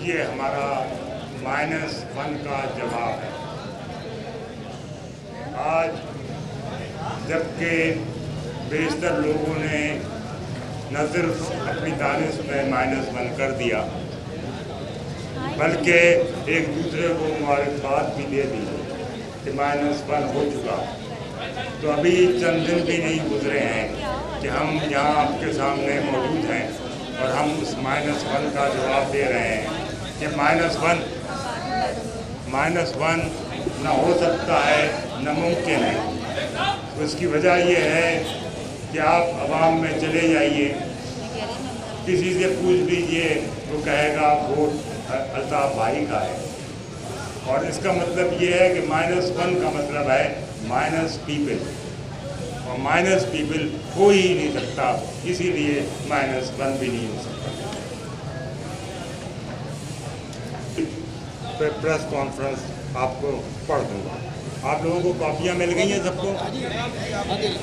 ये हमारा -1 का जवाब है। आज जबकि बेशतर लोगों ने न सिर्फ अपनी दानिश में -1 कर दिया बल्कि एक दूसरे को मुबारकबाद भी दे दी कि -1 हो चुका, तो अभी चंद दिन भी नहीं गुजरे हैं कि हम यहाँ आपके सामने मौजूद हैं और हम उस -1 का जवाब दे रहे हैं कि -1 न हो सकता है न मुमकिन है। उसकी वजह यह है कि आप अवाम में चले जाइए, किसी से पूछ लीजिए तो कहेगा वोट अल्ताफ भाई का है, और इसका मतलब ये है कि -1 का मतलब है माइनस पीपल, और माइनस पीपल हो ही नहीं सकता, इसीलिए -1 भी नहीं हो सकता। प्रेस कॉन्फ्रेंस आपको पढ़ दूंगा। आप लोगों को कॉपियाँ मिल गई हैं सबको?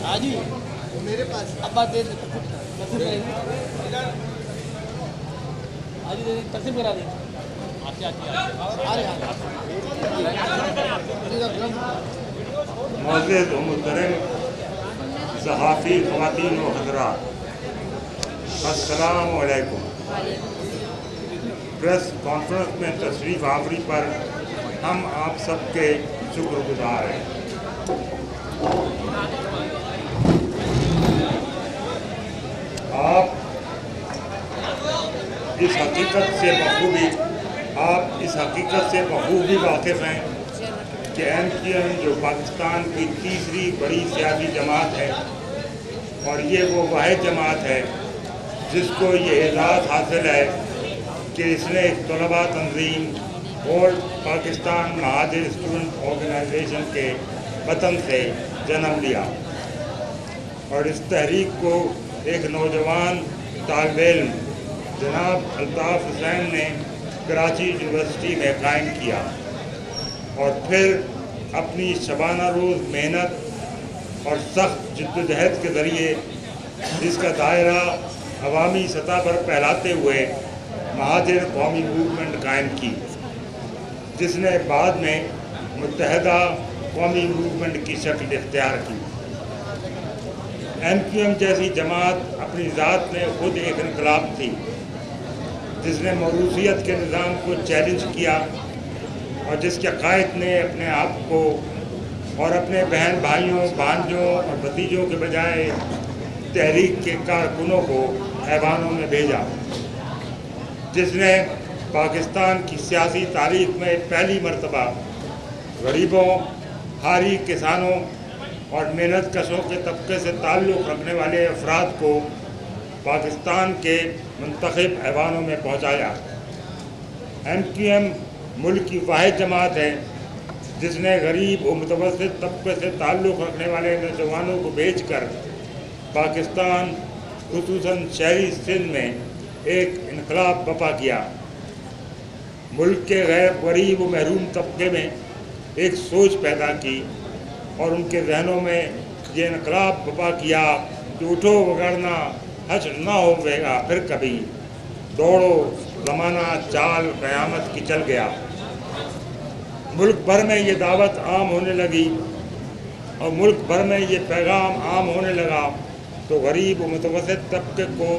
आज ही मेरे पास अब बात दे तकसीम करा दी। मुअज़्ज़िज़ व मुहतरम सहाफ़ी ख़वातीन व हज़रात, अस्सलामु अलैकुम। प्रेस कॉन्फ्रेंस में तशरीफ़ आवरी पर हम आप सबके शुक्रगुज़ार हैं। आप इस हकीकत से बखूबी वाकिफ़ हैं कि MQM जो पाकिस्तान की तीसरी बड़ी सियासी जमात है, और ये वो वाहिद जमात है जिसको ये एजाज़ हासिल है कि इसने तलबा तंजीम old Pakistan Muhajir student organisation के वतन से जन्म लिया, और इस तहरीक को एक नौजवान तालिब इल्म जनाब अल्ताफ़ हुसैन ने कराची यूनिवर्सिटी में कायम किया, और फिर अपनी शबाना रोज़ मेहनत और सख्त जिद्दोजहद के ज़रिए इसका दायरा अवामी सतह पर फैलाते हुए महाजिर कौमी मूवमेंट कायम की, जिसने बाद में मुत्तहदा कौमी मूवमेंट की शक्ल इख्तियार की। MQM जैसी जमात अपनी ज़ात में खुद एक इनकलाब थी, जिसने मौरूसियत के निज़ाम को चैलेंज किया, और जिसके कायद ने अपने आप को और अपने बहन भाइयों, भांजों और भतीजों के बजाय तहरीक के कारकुनों को ऐवानों में भेजा, जिसने पाकिस्तान की सियासी तारीख में पहली मरतबा गरीबों, हारी किसानों और मेहनत कशों के तबके से ताल्लुक़ रखने वाले अफराद को पाकिस्तान के मुंतखब ऐवानों में पहुँचाया। MQM मुल्क की वाहिद जमात है जिसने गरीब और मुतवस्सित तबके से ताल्लुक़ रखने वाले नौजवानों को भेजकर पाकिस्तान खुसूसन शहरी सिंध में एक इनकलाब बर्पा किया। मुल्क के गरीब व महरूम तबके में एक सोच पैदा की और उनके जहनों में ये इनकलाब बर्पा किया कि उठो वगरना हज ना होगा फिर कभी, दौड़ो ज़माना चाल क़यामत की चल गया। मुल्क भर में ये दावत आम होने लगी और मुल्क भर में ये पैगाम आम होने लगा, तो गरीब व मुतवस्सित तबके को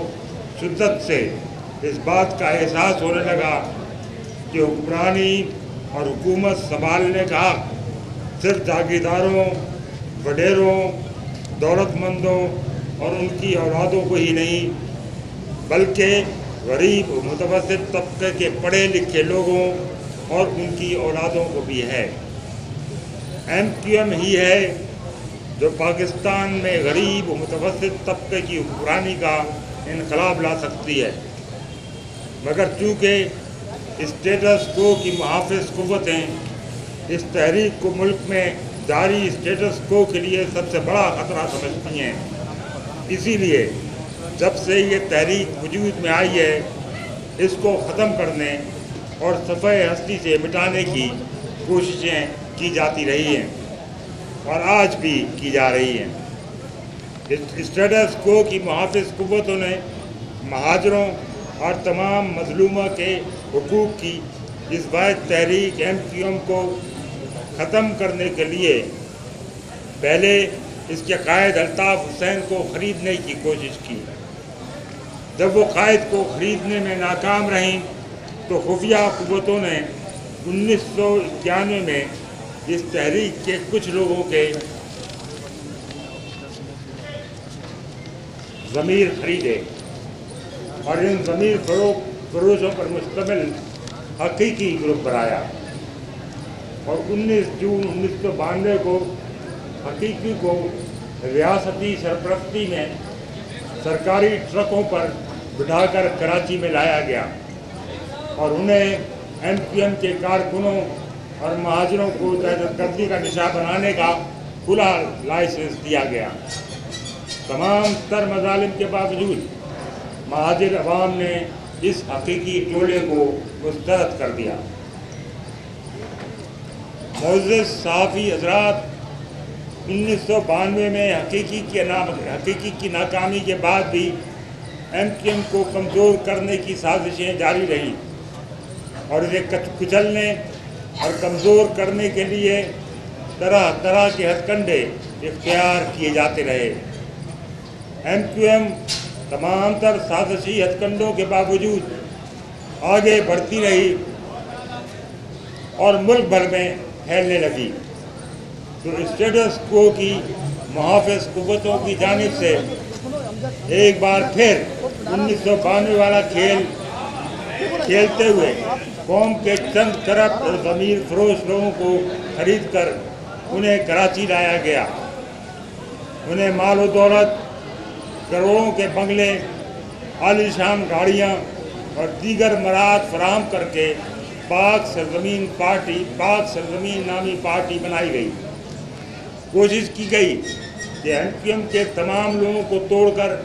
शिद्दत से इस बात का एहसास होने लगा कि हुक्मरानी और हुकूमत संभालने का सिर्फ जागीरदारों, वडेरों, दौलतमंदों और उनकी औलादों को ही नहीं, बल्कि गरीब व मुतवस्सित तबके के पढ़े लिखे लोगों और उनकी औलादों को भी है। MQM ही है जो पाकिस्तान में गरीब व मुतवस्सित तबके की हुक्मरानी का इनकलाब ला सकती है, मगर चूँकि स्टेटस को की मुहाफ़िज़ क़ुव्वतें इस तहरीक को मुल्क में जारी स्टेटस को के लिए सबसे बड़ा ख़तरा समझती हैं, इसीलिए जब से ये तहरीक वजूद में आई है, इसको ख़त्म करने और सफ़े हस्ती से मिटाने की कोशिशें की जाती रही हैं और आज भी की जा रही हैं। स्टेटस को की मुहाफ़िज़ क़ुव्वतों ने महाजरों और तमाम मज़लूमों के حقوق کی اس واحد تحریک MQM کو ختم کرنے کے لیے پہلے اس کے قائد الطاف حسین کو خریدنے کی کوشش کی۔ جب وہ قائد کو خریدنے میں ناکام رہیں تو خفیہ قوتوں نے 1991 میں اس تحریک کے کچھ لوگوں کے ضمیر خریدے اور ان ضمیر فروشوں پر مشتمل حقیقی گروپ بنایا، اور 19 جون 1992 کو حقیقی کو ریاستی سرپرستی میں سرکاری ٹرکوں پر بٹھا کر کراچی میں لایا گیا اور انہیں MQM کے کارکنوں اور مہاجروں کو دہشت گردی کا نشانہ بنانے کا کھلا لائسنس دیا گیا۔ تمام تر مظالم کے باوجود مہاجر عوام نے اس حقیقی ٹولے کو مسترد کر دیا۔ معزز صحافی حضرات، 1992 میں حقیقی کی ناکامی کے بعد بھی MQM کو کمزور کرنے کی سازشیں جاری رہیں اور اسے کچلنے اور کمزور کرنے کے لیے طرح طرح کے ہتھ کنڈے اختیار کیے جاتے رہے۔ MQM تمام تر سازشی ہتھ کنڈوں کے باوجود آگے بڑھتی رہی اور ملک بھر میں پھیلنے لگی، تو اسٹیٹس کو کی محافظ قوتوں کی جانب سے ایک بار پھر 1992 والا کھیل کھیلتے ہوئے قوم کے چند کرپٹ اور ضمیر فروش لوگوں کو خرید کر انہیں کراچی لایا گیا۔ انہیں مال و دولت، کروڑوں کے بنگلے، عالی شان گاڑیاں اور دیگر مراد فراہم کر کے پاک سرزمین نامی پارٹی بنائی گئی۔ کوشش کی گئی کہ MQM کے تمام لوگوں کو توڑ کر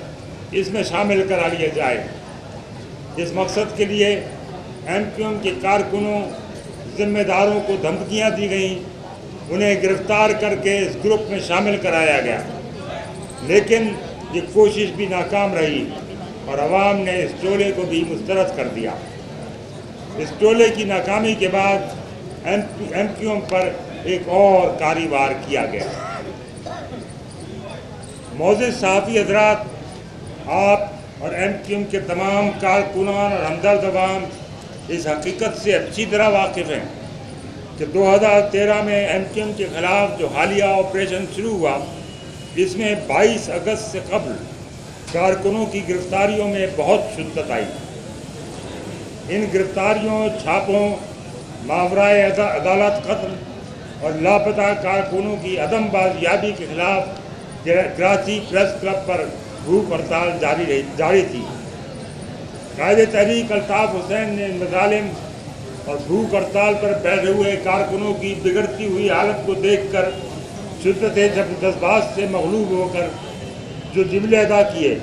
اس میں شامل کرا لیا جائے۔ اس مقصد کے لیے MQM کے کارکنوں، ذمہ داروں کو دھمکیاں دی گئیں، انہیں گرفتار کر کے اس گروپ میں شامل کرایا گیا، لیکن یہ کوشش بھی ناکام رہی اور عوام نے اس ٹولے کو بھی مسترد کر دیا۔ اس ٹولے کی ناکامی کے بعد MQM پر ایک اور کاری وار کیا گیا۔ معزز صحافی حضرات، آپ اور MQM کے تمام کارکنان اور ہمدرد عوام اس حقیقت سے اچھی طرح واقف ہیں کہ 2013 میں MQM کے خلاف جو حالیہ آپریشن شروع ہوا، اس میں 22 اگست سے قبل کارکنوں کی گرفتاریوں میں بہت شدت آئی۔ ان گرفتاریوں، چھاپوں، ماورائے عدالت قتل اور لاپتہ کارکنوں کی عدم بازیابی کے خلاف کراچی پریس کلب پر بھوک ہڑتال جاری تھی۔ قائد تحریک الطاف حسین نے ان مظالم اور بھوک ہڑتال پر بیٹھے ہوئے کارکنوں کی بگڑتی ہوئی حالت کو دیکھ کر شدت جذبات سے مغلوب ہو کر جو جملے ادا کیے،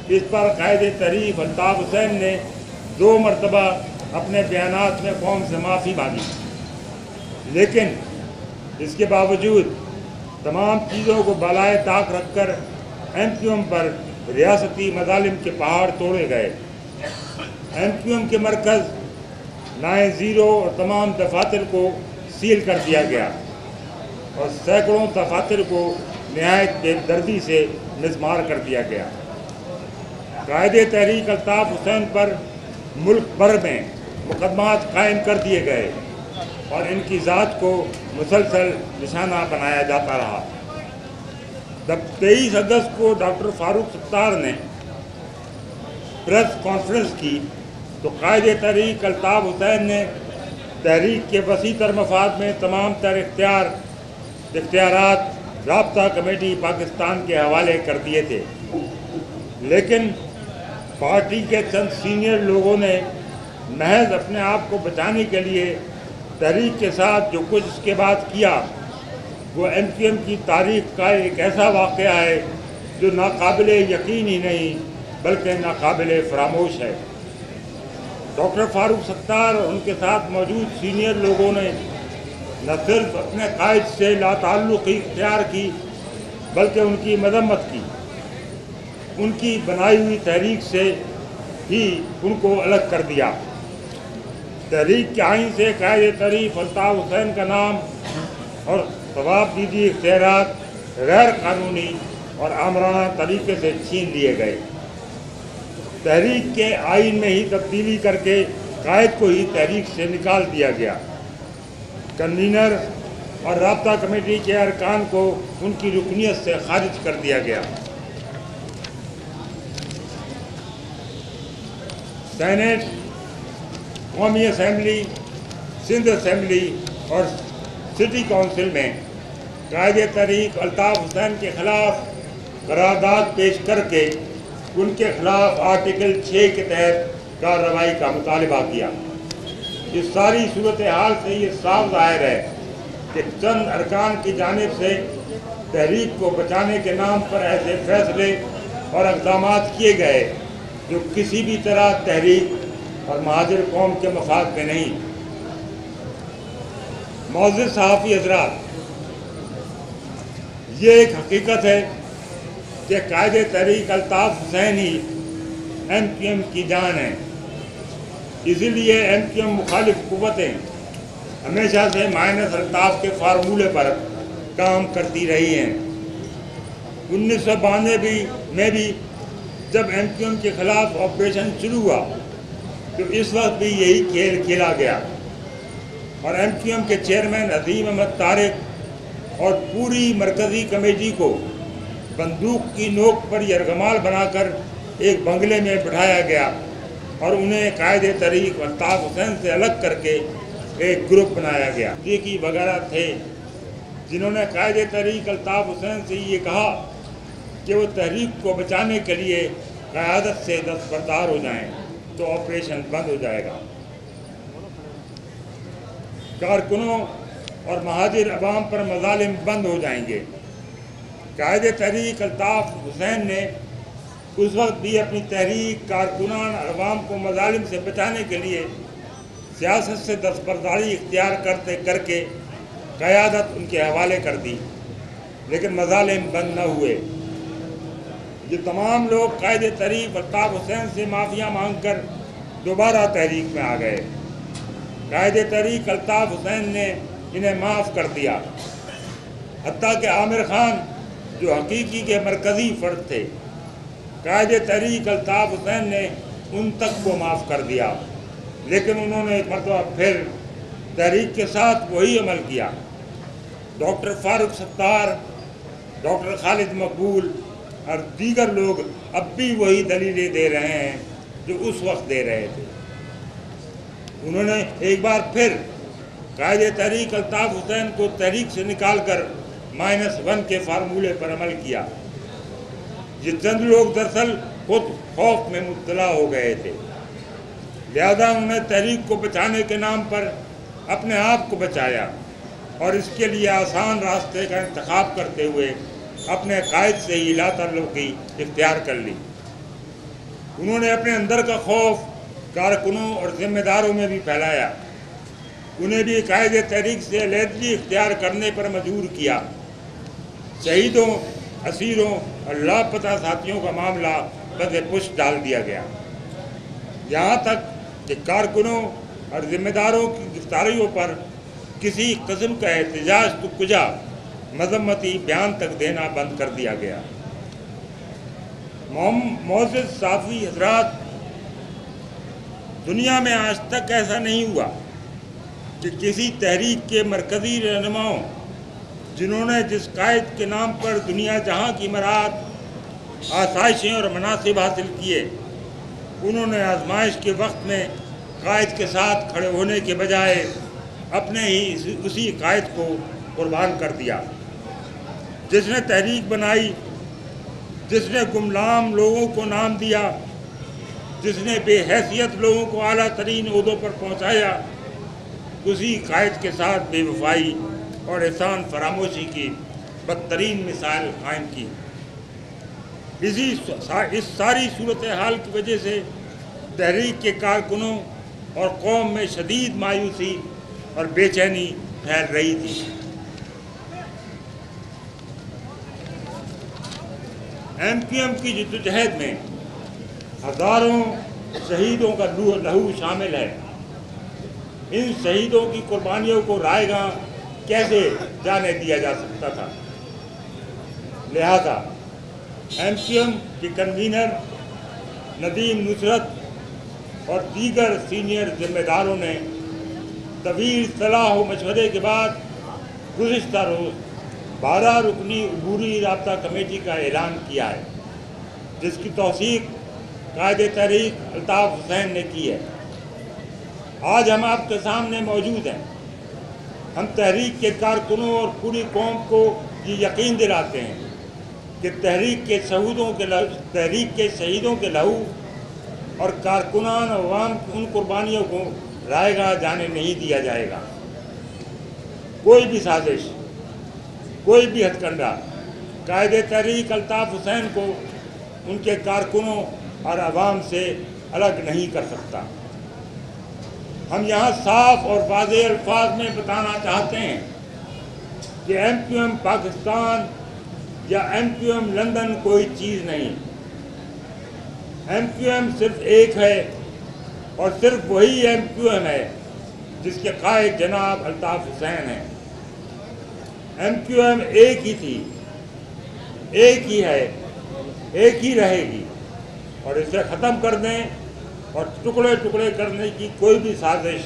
اس پر قائد تحریک الطاف حسین نے 2 مرتبہ اپنے بیانات میں قوم سے معافی مانگی، لیکن اس کے باوجود تمام چیزوں کو بالائے طاق رکھ کر MQM پر ریاستی مظالم کے پہاڑ توڑے گئے۔ MQM کے مرکز 90 اور تمام دفاتر کو سیل کر دیا گیا اور سینکڑوں دفاتر کو نہایت بے دردی سے مسمار کر دیا گیا۔ قائد تحریک الطاف حسین پر ملک بھر میں مقدمات قائم کر دیے گئے اور ان کی ذات کو مسلسل نشانہ بنایا جاتا رہا۔ جب 23 اگست کو ڈاکٹر فاروق ستار نے پریس کانفرنس کی تو قائد تحریک الطاف حسین نے تحریک کے وسیع تر مفاد میں تمام تر اختیارات رابطہ کمیٹی پاکستان کے حوالے کر دیے تھے، لیکن پارٹی کے چند سینئر لوگوں نے محض اپنے آپ کو بچانے کے لیے تحریک کے ساتھ جو کچھ اس کے بعد کیا، وہ MQM کی تاریخ کا ایک ایسا واقعہ ہے جو ناقابل یقین ہی نہیں بلکہ ناقابل فراموش ہے۔ ڈاکٹر فاروق ستار اور ان کے ساتھ موجود سینئر لوگوں نے نہ صرف اپنے قائد سے لا تعلقی اختیار کی بلکہ ان کی مذمت کی، ان کی بنائی ہوئی تحریک سے ہی ان کو الگ کر دیا۔ तहरीक के आइन से कायदे तहरीक अल्ताफ हुसैन का नाम और तवाबदीदी इख्तियारात गैर कानूनी और आमराना तरीके से छीन लिए गए। तहरीक के आइन में ही तब्दीली करके कायद को ही तहरीक से निकाल दिया गया। कन्वीनर और राब्ता कमेटी के अरकान को उनकी रुकनियत से खारिज कर दिया गया। सेनेट, कौमी असम्बली, सिंध असम्बली और सिटी काउंसिल में कायदे तहरीक अल्ताफ हुसैन के खिलाफ करारदाद पेश करके उनके खिलाफ आर्टिकल 6 के तहत कार्रवाई का मुतालबा किया। इस सारी सूरत हाल से ये साफ ज़ाहिर है कि चंद अरकान की जानिब से तहरीक को बचाने के नाम पर ऐसे फैसले और इक़दाम किए गए जो किसी भी तरह तहरीक और महाजिर कौम के मफाद में नहीं। मौजूद सहाफ़ी हज़रात, ये एक हकीकत है कि कायदे तहरीक अल्ताफ हुसैन ही MQM की जान है। इसीलिए MQM मुखालिफ कुव्वतें हमेशा से माइनस अल्ताफ के फार्मूले पर काम करती रही हैं। 1992 में भी जब MQM के खिलाफ ऑपरेशन शुरू हुआ तो इस वक्त भी यही खेल खेला गया और MQM के चेयरमैन अजीम अहमद तारिक और पूरी मरकज़ी कमेटी को बंदूक की नोक पर यरगमाल बनाकर एक बंगले में बिठाया गया और उन्हें कायदे तहरीक अल्ताफ हुसैन से अलग करके एक ग्रुप बनाया गया। की वगैरह थे जिन्होंने कायदे तहरीक अल्ताफ हुसैन से ये कहा कि वो तहरीक को बचाने के लिए क़यादत से दस्तबरदार हो जाएं तो ऑपरेशन बंद हो जाएगा। कारकुनों और महाजिर अवाम पर मज़ालिम बंद हो जाएंगे। कायदे तहरीक अल्ताफ हुसैन ने उस वक्त भी अपनी तहरीक कारकुनान अवाम को मज़ालिम से बचाने के लिए सियासत से दस्तबरदारी इख्तियार करके क़यादत उनके हवाले कर दी, लेकिन मज़ालिम बंद न हुए। ये तमाम लोग कायदे तहरीक अल्ताफ हुसैन से माफ़िया मांग कर दोबारा तहरीक में आ गए। कायदे तहरीक अल्ताफ हुसैन ने इन्हें माफ़ कर दिया। हत्ता कि आमिर खान जो हकीकी के मरकज़ी फ़र्द थे, कायदे तहरीक अल्ताफ हुसैन ने उन तक को माफ़ कर दिया, लेकिन उन्होंने एक मरतबा फिर तहरीक के साथ वही अमल किया। डॉक्टर फारूक सत्तार, डॉक्टर खालिद मकबूल और दीगर लोग अब भी वही दलीलें दे रहे हैं जो उस वक्त दे रहे थे। उन्होंने एक बार फिर कायदे तहरीक अल्ताफ हुसैन को तहरीक से निकाल कर -1 के फार्मूले पर अमल किया। ये चंद लोग दरअसल खुद खौफ में मुब्तला हो गए थे, लिहाजा उन्होंने तहरीक को बचाने के नाम पर अपने आप को बचाया और इसके लिए आसान रास्ते का इंतखाब करते हुए अपने कायद से ही लाताल्लुकी इख्तियार कर ली। उन्होंने अपने अंदर का खौफ कारकुनों और जिम्मेदारों में भी फैलाया। उन्हें भी कायदे तहरीक से अलहदगी इख्तियार करने पर मजबूर किया। शहीदों, असीरों और लापता साथियों का मामला बद-ए-पुश्त डाल दिया गया। यहाँ तक कि कारकुनों और जिम्मेदारों की गिरफ्तारियों पर किसी किस्म का एहतजाज तो कुजा मजम्मती बयान तक देना बंद कर दिया गया। मौजूद साफ़ी हज़रात, दुनिया में आज तक ऐसा नहीं हुआ कि किसी तहरीक के मरकज़ी रहनुमाओं जिन्होंने जिस कायद के नाम पर दुनिया जहाँ की मराद, आसाइशें और मनासिब हासिल किए, उन्होंने आजमाइश के वक्त में कायद के साथ खड़े होने के बजाय अपने ही उसी कायद को कुर्बान कर दिया। जिसने तहरीक बनाई, जिसने गुमनाम लोगों को नाम दिया, जिसने बेहैसियत लोगों को आला तरीन ओहदों पर पहुँचाया, उसी कायद के साथ बेवफाई और एहसान फरामोशी की बदतरीन मिसाल कायम की। इस सारी सूरत हाल की वजह से तहरीक के कारकुनों और कौम में शदीद मायूसी और बेचैनी फैल रही थी। MQM की जद्दोजहद में हज़ारों शहीदों का लहू शामिल है। इन शहीदों की कुर्बानियों को रायगां कैसे जाने दिया जा सकता था। लिहाजा MQM के कन्वीनर नदीम नुसरत और दीगर सीनियर जिम्मेदारों ने तवील सलाह व मशवरे के बाद गुज़िश्ता रोज़ 12 रुकनी अबूरी राब्ता कमेटी का ऐलान किया है, जिसकी तौसीक कायदे तहरीक अल्ताफ़ हुसैन ने की है। आज हम आपके सामने मौजूद हैं। हम तहरीक के कारकुनों और पूरी कौम को ये यकीन दिलाते हैं कि तहरीक के शहीदों के लहू और कारकुनान अवाम की उन कुर्बानियों को रायगां जाने नहीं दिया जाएगा। कोई भी साजिश, कोई भी हथकंडा कायदे तहरीक अल्ताफ़ हुसैन को उनके कारकुनों और अवाम से अलग नहीं कर सकता। हम यहाँ साफ और वाज़ेह अल्फाज में बताना चाहते हैं कि MQM पाकिस्तान या MQM लंदन कोई चीज़ नहीं। MQM सिर्फ एक है और सिर्फ वही MQM है जिसके कायद जनाब अल्ताफ़ हुसैन हैं। MQM एक ही थी, एक ही है, एक ही रहेगी, और इसे ख़त्म कर दें और टुकड़े टुकड़े करने की कोई भी साजिश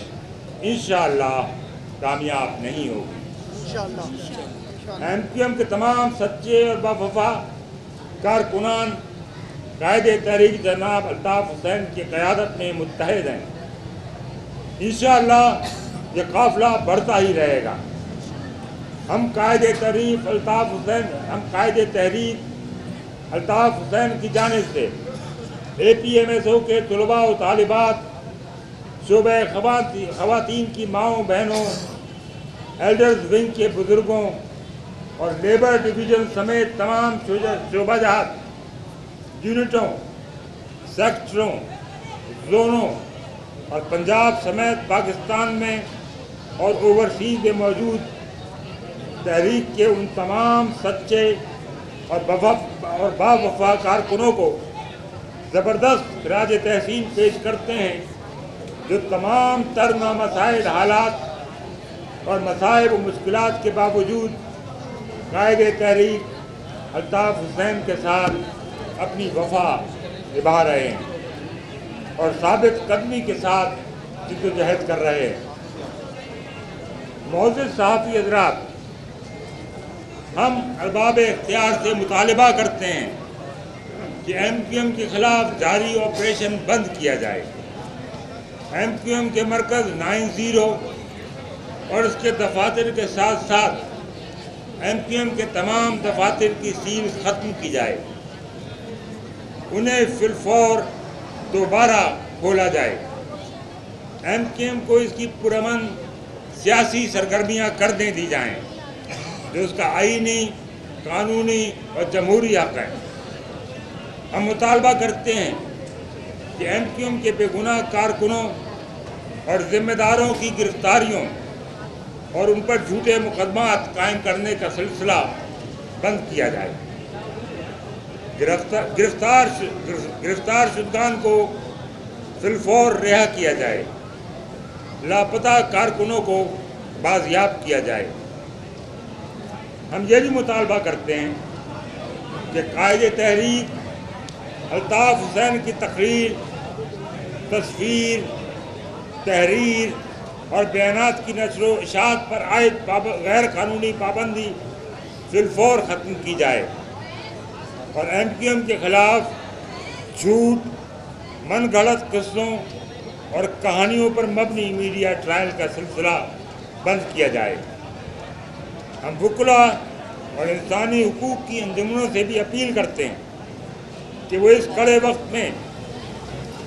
इंशाअल्लाह कामयाब नहीं होगी। इंशाअल्लाह MQM के तमाम सच्चे और बावफा कारकुनान कायदे तहरीक जनाब अल्ताफ़ हुसैन की क़यादत में मुत्तहिद हैं। इंशाअल्लाह ये काफ़िला बढ़ता ही रहेगा। हम कायदे तहरीक अल्ताफ़ हुसैन की जानिब से APMSO के तलबा व तालिबात, शोबे ख़वातीन की माओं बहनों, एल्डर्स विंग के बुज़ुर्गों और लेबर डिवीज़न समेत तमाम शोबाजात, यूनिटों, सेक्टरों, जोनों और पंजाब समेत पाकिस्तान में और ओवरसीज़ में मौजूद तहरीक के उन तमाम सच्चे और बावफा कारकुनों को ज़बरदस्त खिराज तहसीन पेश करते हैं जो तमाम तर नामसाइल हालात और मसाइब व मुश्किलात के बावजूद कायदे तहरीक अल्ताफ़ हुसैन के साथ अपनी वफा निभा रहे हैं और साबित कदमी के साथ जिद्दोजहद कर रहे हैं। मौजूद सहाफ़ी हज़रात, हम अरबाब इख्तियार से मुतालबा करते हैं कि MQM के ख़िलाफ़ जारी ऑपरेशन बंद किया जाए। MQM के मरकज़ 90 और उसके दफातर के साथ साथ MQM के तमाम दफातर की सील ख़त्म की जाए, उन्हें फिलफौर दोबारा खोला जाए। MQM को इसकी पुरअमन सियासी सरगर्मियाँ करने दी जाएँ जो उसका आईनी, कानूनी और जमहूरी हक़ है। हम मुतालबा करते हैं कि MQM के बेगुनाह कारकुनों और ज़िम्मेदारों की गिरफ्तारियों और उन पर झूठे मुकदमात कायम करने का सिलसिला बंद किया जाए। गिरफ्तार शुदगान को फिलफौर रिहा किया जाए। लापता कारकुनों को बाजियाब किया जाए। हम ये भी मुतालबा करते हैं कि कायदे तहरीक अल्ताफ़ हुसैन की तकरीर, तस्वीर, तहरीर और बयानात की नशर व इशाअत पर आयद गैर कानूनी पाबंदी फिलफौर ख़त्म की जाए और MQM के ख़िलाफ़ झूठ, मन गढ़ंत किस्सों और कहानियों पर मबनी मीडिया ट्रायल का सिलसिला बंद किया जाए। हम वकला और इंसानी हुकूक़ की अंजुमनों से भी अपील करते हैं कि वो इस कड़े वक्त में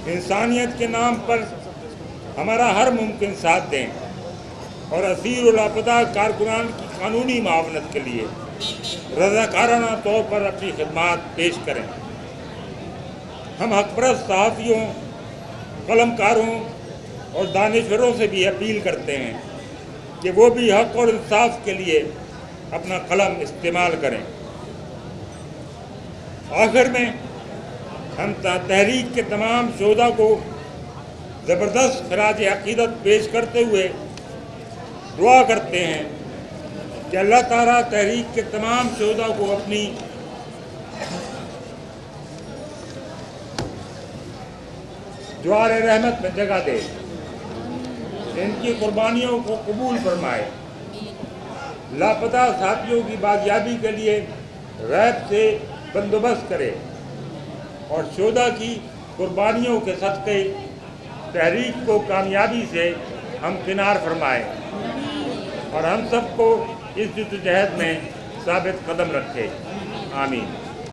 इंसानियत के नाम पर हमारा हर मुमकिन साथ दें और असीर और लापता कारकुनान की कानूनी मावनत के लिए रज़ाकाराना तौर पर अपनी खिदमात पेश करें। हम हक़परस्त सहाफ़ियों, कलमकारों और दानिशवरों से भी अपील करते हैं कि वो भी हक़ और इंसाफ के लिए अपना कलम इस्तेमाल करें। आखिर में हम तहरीक के तमाम शोधा को ज़बरदस्त खराज अक़ीदत पेश करते हुए दुआ करते हैं कि अल्लाह ताला तहरीक के तमाम शोधा को अपनी ज्वार रहमत में जगह दे, इनकी कुर्बानियों को कबूल फरमाए, लापता साथियों की बाजियाबी के लिए गैब से बंदोबस्त करे और शोधा की कुर्बानियों के सदक़े तहरीक को कामयाबी से हमकिनार फरमाए और हम सबको इस जद्दोजहद में साबित कदम रखे। आमीन।